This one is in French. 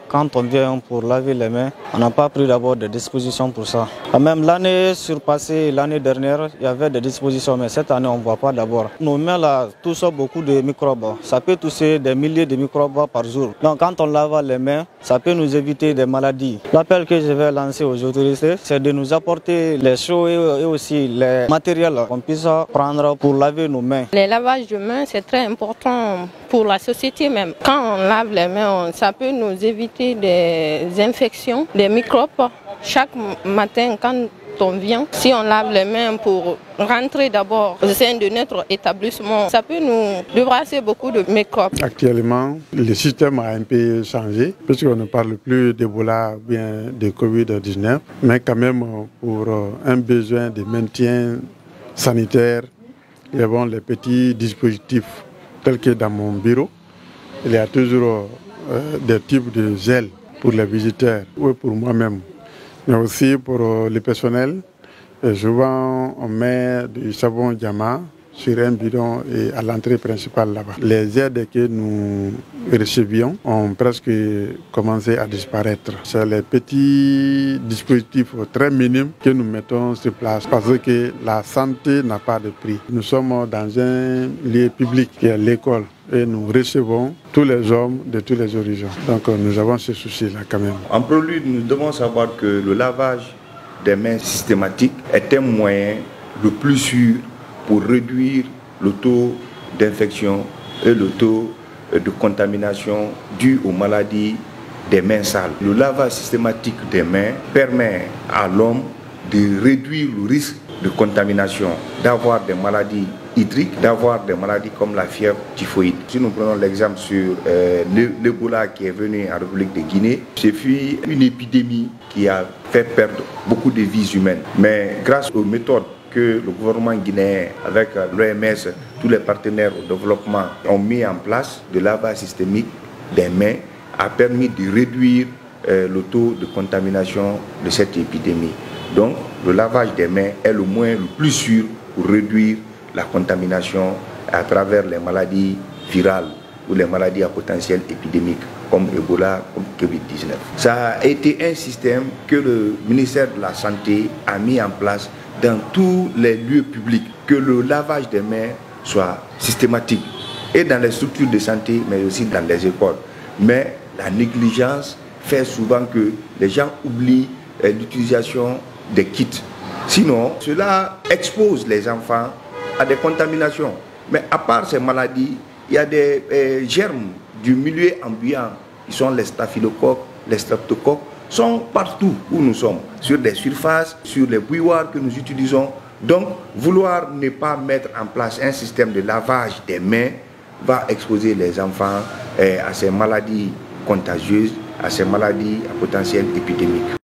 Quand on vient pour laver les mains, on n'a pas pris d'abord des dispositions pour ça. Même l'année surpassée, l'année dernière, il y avait des dispositions, mais cette année, on ne voit pas d'abord. Nos mains là touchent beaucoup de microbes. Ça peut toucher des milliers de microbes par jour. Donc quand on lave les mains, ça peut nous éviter des maladies. L'appel que je vais lancer aux autorités, c'est de nous apporter les chaux et aussi les matériels qu'on puisse prendre pour laver nos mains. Les lavages de mains, c'est très important pour la société même. Quand on lave les mains, ça peut nous éviter des infections, des microbes. Chaque matin, quand on vient, si on lave les mains pour rentrer d'abord au sein de notre établissement, ça peut nous débarrasser beaucoup de microbes. Actuellement, le système a un peu changé, puisqu'on ne parle plus d'Ebola ou bien de Covid-19, mais quand même pour un besoin de maintien sanitaire, il y a les petits dispositifs tels que dans mon bureau. Il y a toujours des types de gel pour les visiteurs ou pour moi-même, mais aussi pour le personnel. Et souvent, on met du savon Diama sur un bidon et à l'entrée principale là-bas. Les aides que nous recevions ont presque commencé à disparaître. C'est les petits dispositifs très minimes que nous mettons sur place parce que la santé n'a pas de prix. Nous sommes dans un lieu public qui est l'école et nous recevons tous les hommes de tous les horizons. Donc nous avons ce souci-là quand même. En prélude, nous devons savoir que le lavage des mains systématique est un moyen le plus sûr pour réduire le taux d'infection et le taux de contamination dû aux maladies des mains sales. Le lavage systématique des mains permet à l'homme de réduire le risque de contamination, d'avoir des maladies hydriques, d'avoir des maladies comme la fièvre typhoïde. Si nous prenons l'exemple sur l'Ebola qui est venu en République de Guinée, ce fut une épidémie qui a fait perdre beaucoup de vies humaines. Mais grâce aux méthodes que le gouvernement guinéen, avec l'OMS, tous les partenaires au développement ont mis en place, de lavage systémique des mains a permis de réduire le taux de contamination de cette épidémie. Donc, le lavage des mains est le moyen le plus sûr pour réduire la contamination à travers les maladies virales ou les maladies à potentiel épidémique comme Ebola, comme Covid-19. Ça a été un système que le ministère de la Santé a mis en place dans tous les lieux publics, que le lavage des mains soit systématique et dans les structures de santé, mais aussi dans les écoles. Mais la négligence fait souvent que les gens oublient l'utilisation des kits. Sinon, cela expose les enfants à des contaminations. Mais à part ces maladies, il y a des germes du milieu ambiant, qui sont les staphylocoques, les streptocoques, sont partout où nous sommes, sur des surfaces, sur les bouilloires que nous utilisons. Donc, vouloir ne pas mettre en place un système de lavage des mains va exposer les enfants à ces maladies contagieuses, à ces maladies à potentiel épidémique.